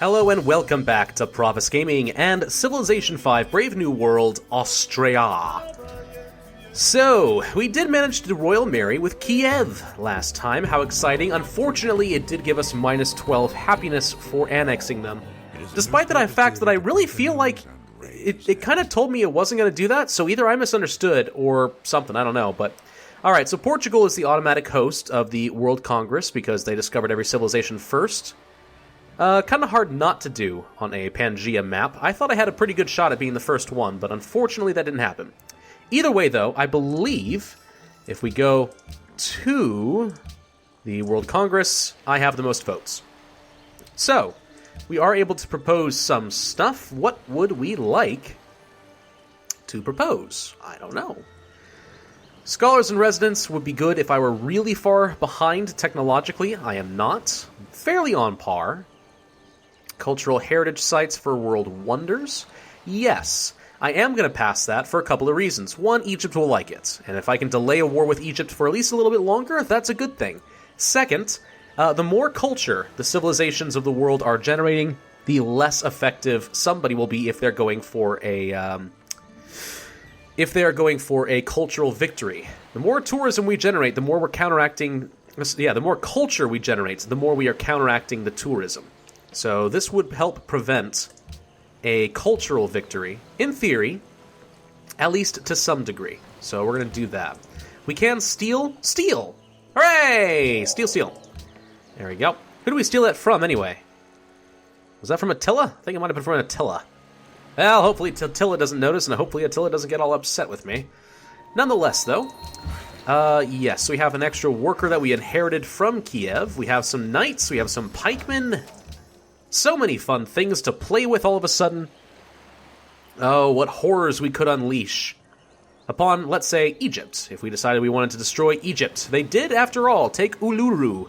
Hello and welcome back to Pravus Gaming and Civilization V Brave New World, Austria. So, we did manage to do Royal Mary with Kiev last time. How exciting. Unfortunately, it did give us minus 12 happiness for annexing them. Despite the fact that I really feel like it kind of told me it wasn't going to do that, so either I misunderstood or something, I don't know. But alright, so Portugal is the automatic host of the World Congress because they discovered every civilization first. Kind of hard not to do on a Pangea map. I thought I had a pretty good shot at being the first one, but unfortunately that didn't happen. Either way, though, I believe if we go to the World Congress, I have the most votes. So, we are able to propose some stuff. What would we like to propose? I don't know. Scholars in residence would be good if I were really far behind technologically. I am not. I'm fairly on par. Cultural heritage sites for world wonders? Yes, I am going to pass that for a couple of reasons. One, Egypt will like it, and if I can delay a war with Egypt for at least a little bit longer, that's a good thing. Second, the more culture the civilizations of the world are generating, the less effective somebody will be if they're going for a cultural victory. The more tourism we generate, the more we're counteracting. The more culture we generate, the more we are counteracting the tourism. So this would help prevent a cultural victory, in theory, at least to some degree. So we're going to do that. We can steal. Steal! Hooray! Steal. There we go. Who do we steal that from, anyway? Was that from Attila? I think it might have been from Attila. Well, hopefully Attila doesn't notice, and hopefully Attila doesn't get all upset with me. Nonetheless, though, yes, so we have an extra worker that we inherited from Kiev. We have some knights. We have some pikemen. So many fun things to play with all of a sudden. Oh, what horrors we could unleash upon, let's say, Egypt, if we decided we wanted to destroy Egypt. They did, after all, take Uluru.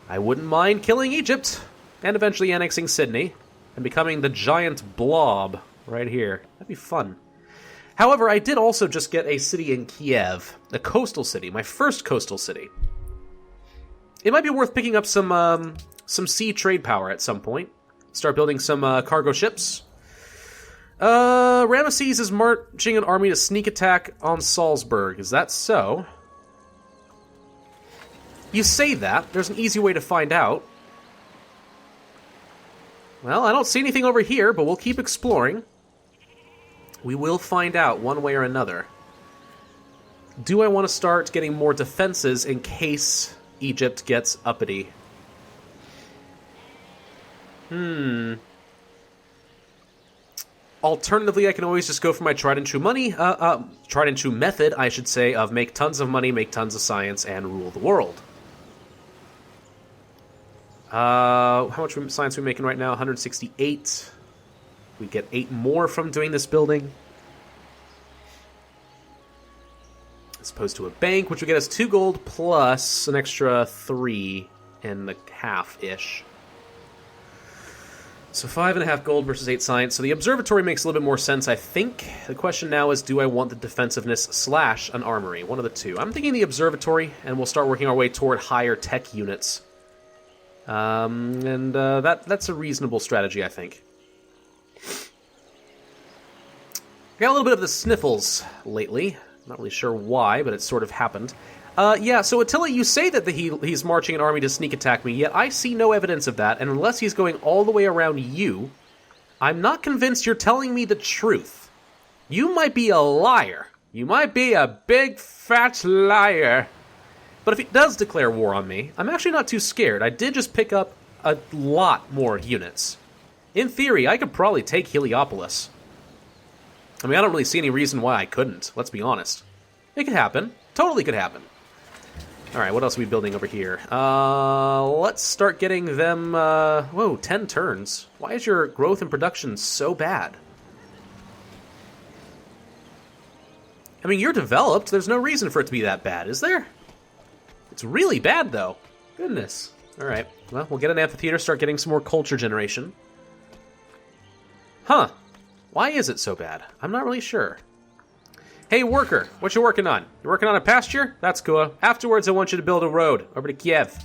I wouldn't mind killing Egypt, and eventually annexing Sydney, and becoming the giant blob right here. That'd be fun. However, I did also just get a city in Kiev, a coastal city, my first coastal city. It might be worth picking up some sea trade power at some point. Start building some cargo ships. Ramesses is marching an army to sneak attack on Salzburg. Is that so? You say that. There's an easy way to find out. Well, I don't see anything over here, but we'll keep exploring. We will find out one way or another. Do I want to start getting more defenses in case Egypt gets uppity? Alternatively, I can always just go for my tried and true method, I should say, of make tons of money, make tons of science, and rule the world. How much science are we making right now? 168. We get 8 more from doing this building. As opposed to a bank, which would get us 2 gold plus an extra 3.5-ish. So 5.5 gold versus 8 science. So the observatory makes a little bit more sense, I think. The question now is, do I want the defensiveness / an armory? One of the two. I'm thinking the observatory, and we'll start working our way toward higher tech units. That's a reasonable strategy, I think. Got a little bit of the sniffles lately. Not really sure why, but it sort of happened. Yeah, so Attila, you say that he's marching an army to sneak attack me, yet I see no evidence of that, and unless he's going all the way around you, I'm not convinced you're telling me the truth. You might be a liar. You might be a big, fat liar. But if he does declare war on me, I'm actually not too scared. I did just pick up a lot more units. In theory, I could probably take Heliopolis. I mean, I don't really see any reason why I couldn't, let's be honest. It could happen. Totally could happen. Alright, what else are we building over here? Let's start getting them, 10 turns. Why is your growth and production so bad? I mean, you're developed. There's no reason for it to be that bad, is there? It's really bad, though. Goodness. Alright, well, we'll get an amphitheater, start getting some more culture generation. Huh. Why is it so bad? I'm not really sure. Hey, worker, what you working on? You working on a pasture? That's cool. Afterwards, I want you to build a road over to Kiev.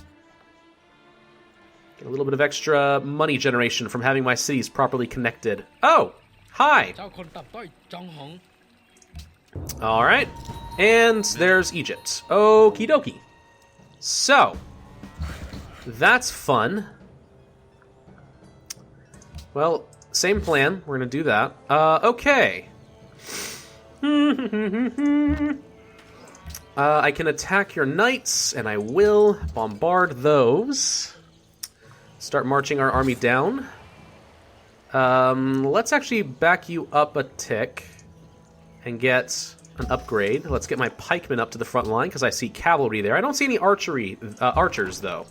Get a little bit of extra money generation from having my cities properly connected. Oh! Hi! Alright. And there's Egypt. Okie dokie. So, that's fun. Well, same plan. We're gonna do that. Okay. I can attack your knights, and I will bombard those. Start marching our army down. Let's actually back you up a tick and get an upgrade. Let's get my pikemen up to the front line, because I see cavalry there. I don't see any archers, though.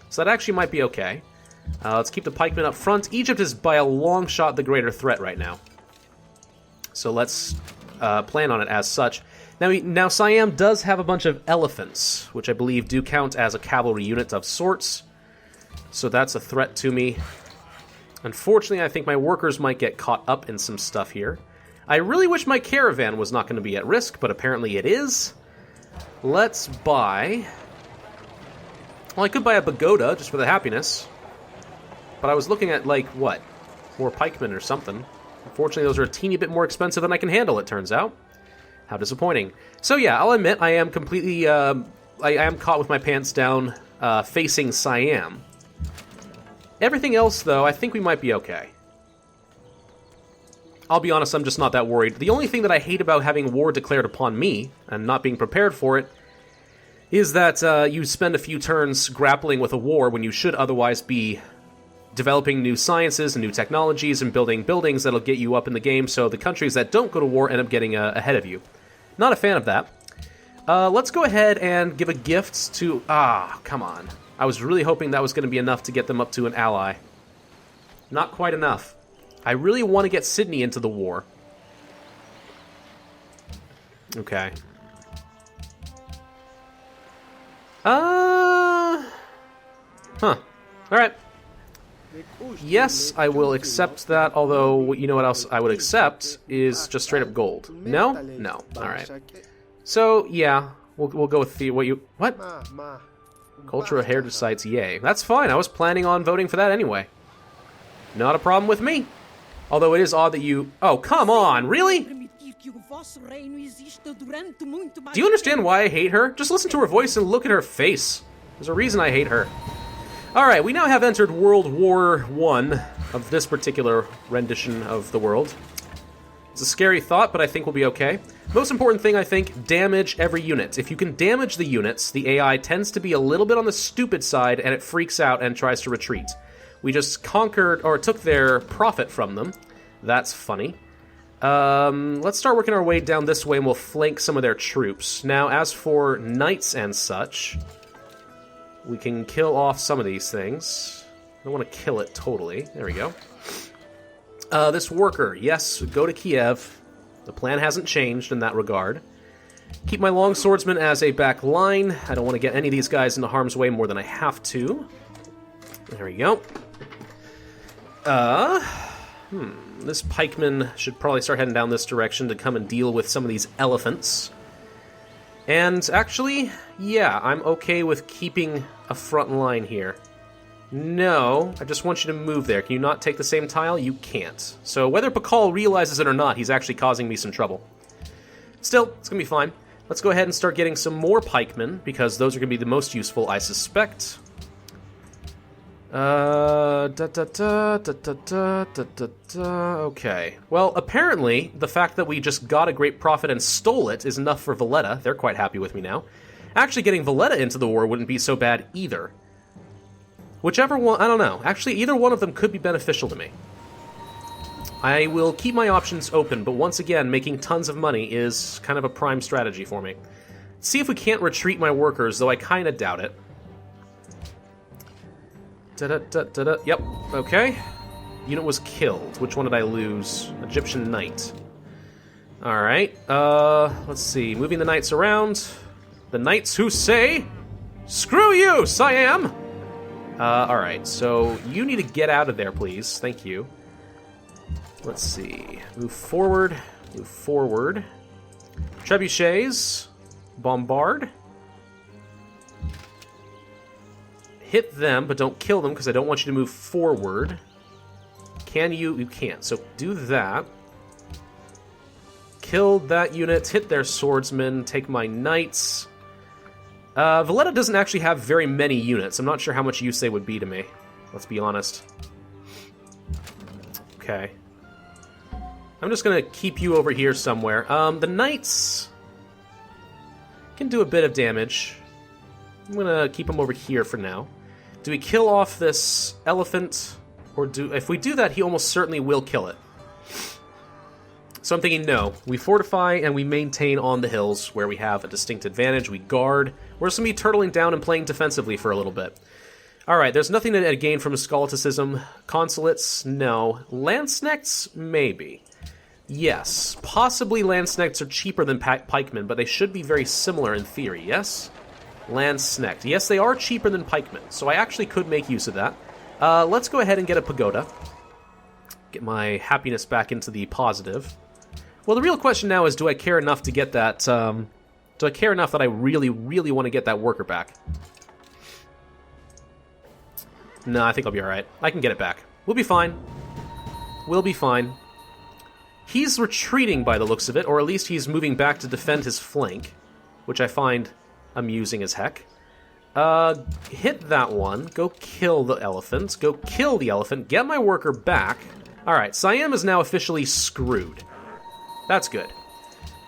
So that actually might be okay. Let's keep the pikemen up front. Egypt is by a long shot the greater threat right now. So let's plan on it as such. Now Siam does have a bunch of elephants, which I believe do count as a cavalry unit of sorts. So that's a threat to me. Unfortunately, I think my workers might get caught up in some stuff here. I really wish my caravan was not going to be at risk, but apparently it is. Let's buy... Well, I could buy a pagoda just for the happiness. But I was looking at, like, what? More pikemen or something. Unfortunately, those are a teeny bit more expensive than I can handle, it turns out. How disappointing. So yeah, I'll admit, I am completely... I am caught with my pants down, facing Siam. Everything else, though, I think we might be okay. I'll be honest, I'm just not that worried. The only thing that I hate about having war declared upon me, and not being prepared for it, is that you spend a few turns grappling with a war when you should otherwise be developing new sciences and new technologies and building buildings that'll get you up in the game, so the countries that don't go to war end up getting ahead of you. Not a fan of that. Let's go ahead and give a gift to... Ah, come on. I was really hoping that was going to be enough to get them up to an ally. Not quite enough. I really want to get Sydney into the war. Okay. Huh. Alright. Yes, I will accept that, although, you know what else I would accept is just straight up gold. No? No. Alright. So, yeah, we'll go with the... What? Cultural heritage sites, yay. That's fine, I was planning on voting for that anyway. Not a problem with me. Although it is odd that you... Oh, come on, really? Do you understand why I hate her? Just listen to her voice and look at her face. There's a reason I hate her. Alright, we now have entered World War I of this particular rendition of the world. It's a scary thought, but I think we'll be okay. Most important thing, I think, damage every unit. If you can damage the units, the AI tends to be a little bit on the stupid side, and it freaks out and tries to retreat. We just conquered, or took their profit from them. That's funny. Let's start working our way down this way, and we'll flank some of their troops. Now, as for knights and such... We can kill off some of these things. I don't want to kill it totally. There we go. This worker. Yes, go to Kiev. The plan hasn't changed in that regard. Keep my long swordsman as a back line. I don't want to get any of these guys into harm's way more than I have to. There we go. This pikeman should probably start heading down this direction to come and deal with some of these elephants. And actually, yeah, I'm okay with keeping a front line here. No, I just want you to move there. Can you not take the same tile? You can't. So whether Pakal realizes it or not, he's actually causing me some trouble. Still, it's going to be fine. Let's go ahead and start getting some more pikemen, because those are going to be the most useful, I suspect. Okay. Well, apparently, the fact that we just got a great profit and stole it is enough for Valletta. They're quite happy with me now. Actually, getting Valletta into the war wouldn't be so bad either. Whichever one, I don't know. Actually, either one of them could be beneficial to me. I will keep my options open, but once again, making tons of money is kind of a prime strategy for me. See if we can't retreat my workers, though I kind of doubt it. Yep, okay. Unit was killed. Which one did I lose? Egyptian knight. Alright, let's see. Moving the knights around. The knights who say, "Screw you, Siam!" Alright, so you need to get out of there, please. Thank you. Let's see. Move forward. Move forward. Trebuchets. Bombard. hit them, but don't kill them because I don't want you to move forward. Can you? You can't. So do that. Kill that unit, hit their swordsmen, take my knights. Valletta doesn't actually have very many units. I'm not sure how much use they would be to me. Let's be honest. Okay. I'm just going to keep you over here somewhere. The knights can do a bit of damage. I'm going to keep them over here for now. Do we kill off this elephant? Or if we do that, he almost certainly will kill it. So I'm thinking no. We fortify and we maintain on the hills where we have a distinct advantage. We guard. We're just going to be turtling down and playing defensively for a little bit. Alright, there's nothing to gain from Scholasticism. Consulates, no. Landsknechts, maybe. Yes, possibly Landsknechts are cheaper than pikemen, but they should be very similar in theory, yes? Landsknecht. Yes, they are cheaper than pikemen, so I actually could make use of that. Let's go ahead and get a pagoda. Get my happiness back into the positive. Well, the real question now is, do I care enough to get that, do I care enough that I really, really want to get that worker back? No, I think I'll be alright. I can get it back. We'll be fine. We'll be fine. He's retreating by the looks of it, or at least he's moving back to defend his flank, which I find amusing as heck. Hit that one. Go kill the elephant. Go kill the elephant. Get my worker back. Alright, Siam is now officially screwed. That's good.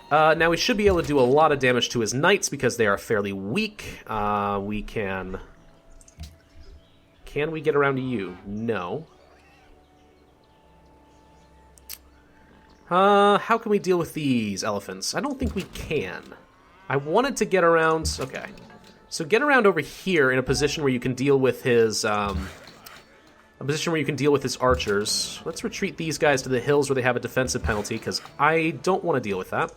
Now we should be able to do a lot of damage to his knights because they are fairly weak. We can... Can we get around to you? No. How can we deal with these elephants? I don't think we can. I wanted to get around... Okay. So get around over here in a position where you can deal with his... a position where you can deal with his archers. Let's retreat these guys to the hills where they have a defensive penalty, because I don't want to deal with that.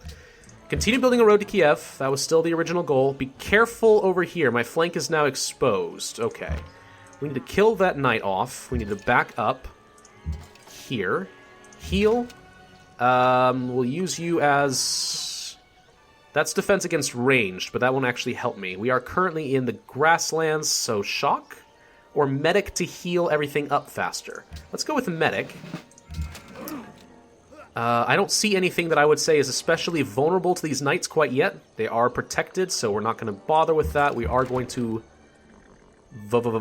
Continue building a road to Kiev. That was still the original goal. Be careful over here. My flank is now exposed. Okay. We need to kill that knight off. We need to back up here. Heal. We'll use you as... That's defense against ranged, but that won't actually help me. We are currently in the grasslands, so shock? Or medic to heal everything up faster. Let's go with medic. I don't see anything that I would say is especially vulnerable to these knights quite yet. They are protected, so we're not going to bother with that. We are going to... What do we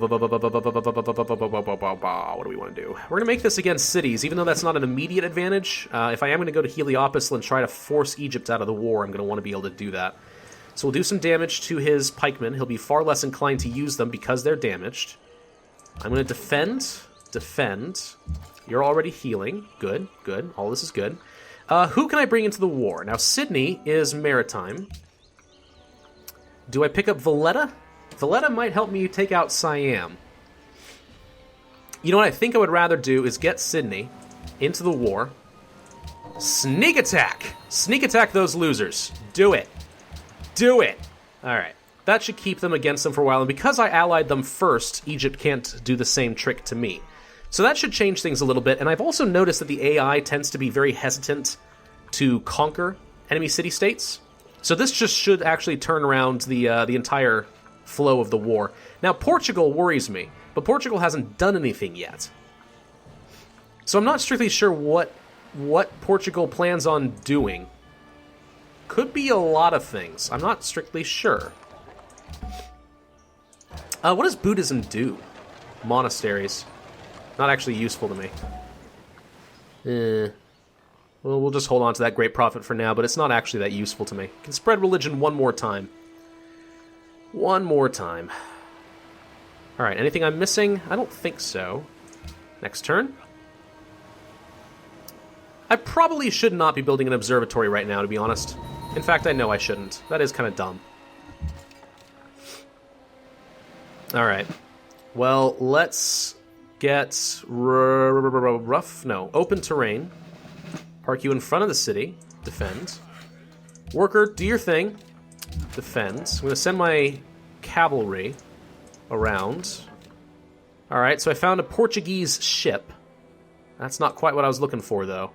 want to do? We're going to make this against cities, even though that's not an immediate advantage. If I am going to go to Heliopolis and try to force Egypt out of the war, I'm going to want to be able to do that. So we'll do some damage to his pikemen. He'll be far less inclined to use them because they're damaged. I'm going to defend. Defend. You're already healing. Good, good. All this is good. Who can I bring into the war? Now, Sydney is maritime. Do I pick up Valletta? Valletta might help me take out Siam. You know what I think I would rather do is get Sydney into the war. Sneak attack! Sneak attack those losers. Do it. Do it! Alright. That should keep them against them for a while, and because I allied them first, Egypt can't do the same trick to me. So that should change things a little bit, and I've also noticed that the AI tends to be very hesitant to conquer enemy city-states. So this just should actually turn around the entire flow of the war. Now, Portugal worries me, but Portugal hasn't done anything yet. So I'm not strictly sure what Portugal plans on doing. Could be a lot of things. I'm not strictly sure. What does Buddhism do? Monasteries. Not actually useful to me. Well, we'll just hold on to that great prophet for now, but it's not actually that useful to me. Can spread religion one more time. One more time. Alright, anything I'm missing? I don't think so. Next turn. I probably should not be building an observatory right now, to be honest. In fact, I know I shouldn't. That is kind of dumb. Alright. Well, let's get open terrain. Park you in front of the city. Defend. Worker, do your thing. Defend. I'm going to send my cavalry around. Alright, so I found a Portuguese ship. That's not quite what I was looking for, though.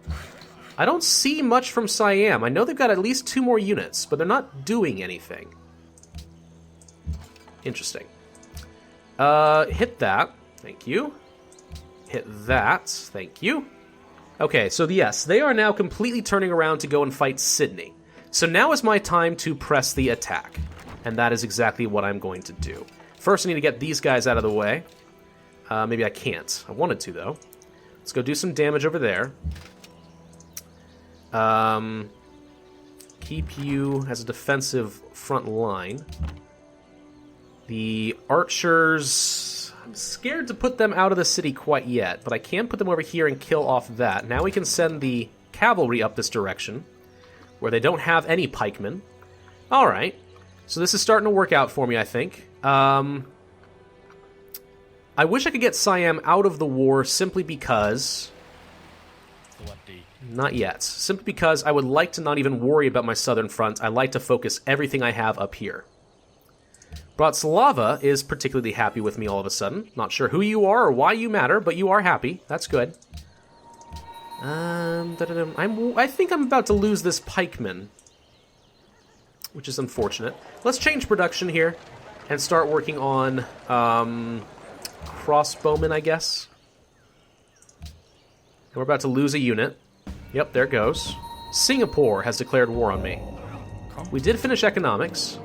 I don't see much from Siam. I know they've got at least 2 more units, but they're not doing anything. Interesting. Hit that. Thank you. Hit that. Thank you. Okay, so yes, they are now completely turning around to go and fight Sydney. So now is my time to press the attack. And that is exactly what I'm going to do. First, I need to get these guys out of the way. Maybe I can't. I wanted to, though. Let's go do some damage over there. Keep you as a defensive front line. The archers... I'm scared to put them out of the city quite yet, but I can put them over here and kill off that. Now we can send the cavalry up this direction, where they don't have any pikemen. Alright. So this is starting to work out for me, I think. I wish I could get Siam out of the war simply because... Not yet. Simply because I would like to not even worry about my southern front. I like to focus everything I have up here. Bratislava is particularly happy with me all of a sudden. Not sure who you are or why you matter, but you are happy. That's good. I think I'm about to lose this pikeman, which is unfortunate. Let's change production here and start working on crossbowmen, I guess. And we're about to lose a unit. Yep, there it goes. Singapore has declared war on me. We did finish economics.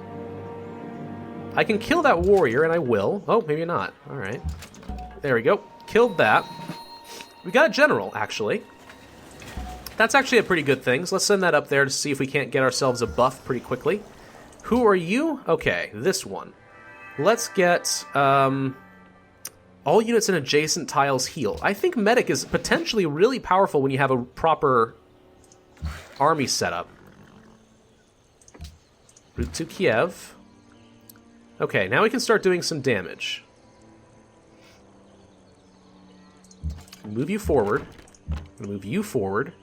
I can kill that warrior, and I will. Oh, maybe not. All right. There we go. Killed that. We got a general, actually. That's actually a pretty good thing. So let's send that up there to see if we can't get ourselves a buff pretty quickly. Who are you? Okay, this one. Let's get all units in adjacent tiles heal. I think medic is potentially really powerful when you have a proper army setup. Route to Kiev. Okay, now we can start doing some damage. Move you forward. Move you forward.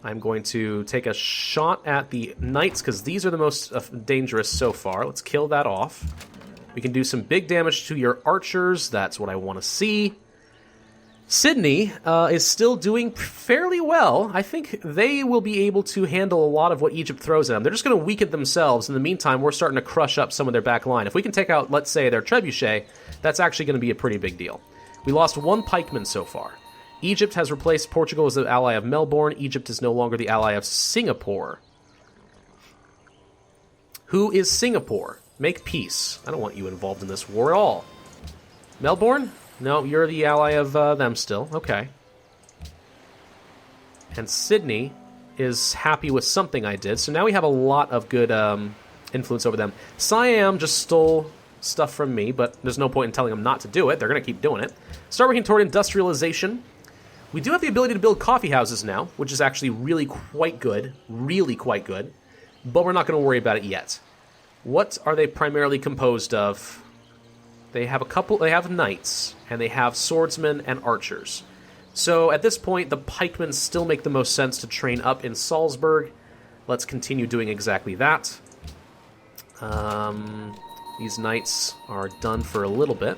I'm going to take a shot at the knights, because these are the most dangerous so far. Let's kill that off. We can do some big damage to your archers. That's what I want to see. Sydney is still doing fairly well. I think they will be able to handle a lot of what Egypt throws at them. They're just going to weaken themselves. In the meantime, we're starting to crush up some of their back line. If we can take out, let's say, their trebuchet, that's actually going to be a pretty big deal. We lost one pikeman so far. Egypt has replaced Portugal as the ally of Melbourne. Egypt is no longer the ally of Singapore. Who is Singapore? Make peace. I don't want you involved in this war at all. Melbourne? No, you're the ally of them still. Okay. And Sydney is happy with something I did, so now we have a lot of good influence over them. Siam just stole stuff from me, but there's no point in telling them not to do it. They're going to keep doing it. Start working toward industrialization. We do have the ability to build coffee houses now, which is actually really quite good. Really quite good. But we're not going to worry about it yet. What are they primarily composed of? They have they have knights, and they have swordsmen and archers. So at this point, the pikemen still make the most sense to train up in Salzburg. Let's continue doing exactly that. These knights are done for a little bit.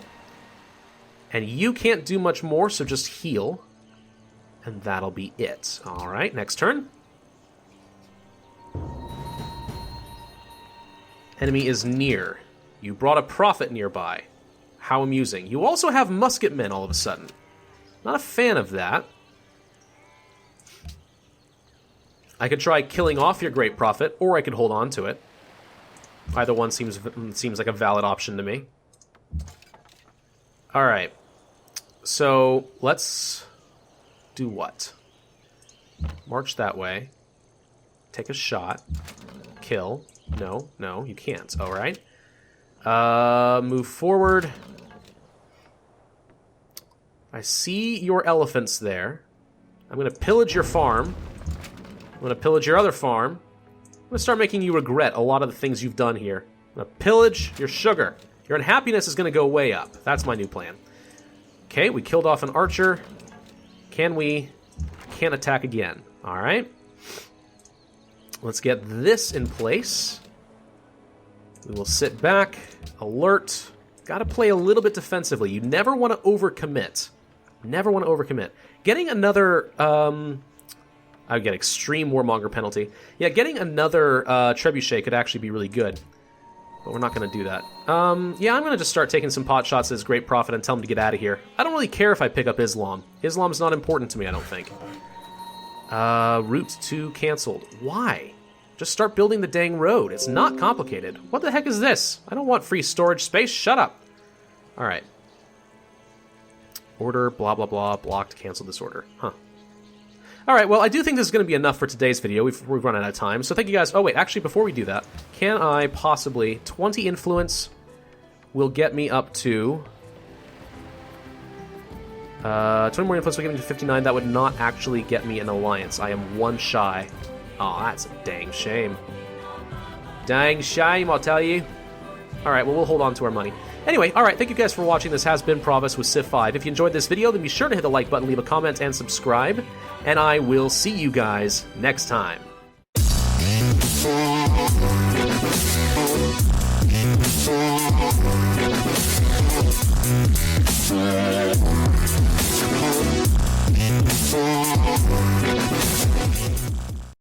And you can't do much more, so just heal. And that'll be it. Alright, next turn. Enemy is near. You brought a prophet nearby. How amusing. You also have musketmen all of a sudden. Not a fan of that. I could try killing off your great prophet, or I could hold on to it. Either one seems like a valid option to me. Alright. So, let's do what? March that way. Take a shot. Kill. No, you can't. Alright. Move forward. I see your elephants there. I'm going to pillage your farm. I'm going to pillage your other farm. I'm going to start making you regret a lot of the things you've done here. I'm going to pillage your sugar. Your unhappiness is going to go way up. That's my new plan. Okay, we killed off an archer. Can't attack again. Alright. Let's get this in place. We will sit back, alert. Got to play a little bit defensively. You never want to overcommit. Never want to overcommit. Getting another... I would get extreme warmonger penalty. Yeah, getting another trebuchet could actually be really good. but we're not going to do that. Yeah, I'm going to just start taking some pot shots as great profit and tell them to get out of here. I don't really care if I pick up Islam. Islam's not important to me, I don't think. Route 2 canceled. Why? Just start building the dang road. It's not complicated. What the heck is this? I don't want free storage space. Shut up. All right. Order, blah, blah, blah, blocked, canceled this order. Huh. All right, well, I do think this is going to be enough for today's video. We've run out of time, so thank you guys. Oh, wait, actually, before we do that, can I possibly... 20 influence will get me up to... 20 more influence will get me to 59. That would not actually get me an alliance. I am one shy. Oh, that's a dang shame. Dang shame, I'll tell you. All right, well, we'll hold on to our money. Anyway, all right, thank you guys for watching. This has been Pravus with Civ 5. If you enjoyed this video, then be sure to hit the like button, leave a comment, and subscribe. And I will see you guys next time.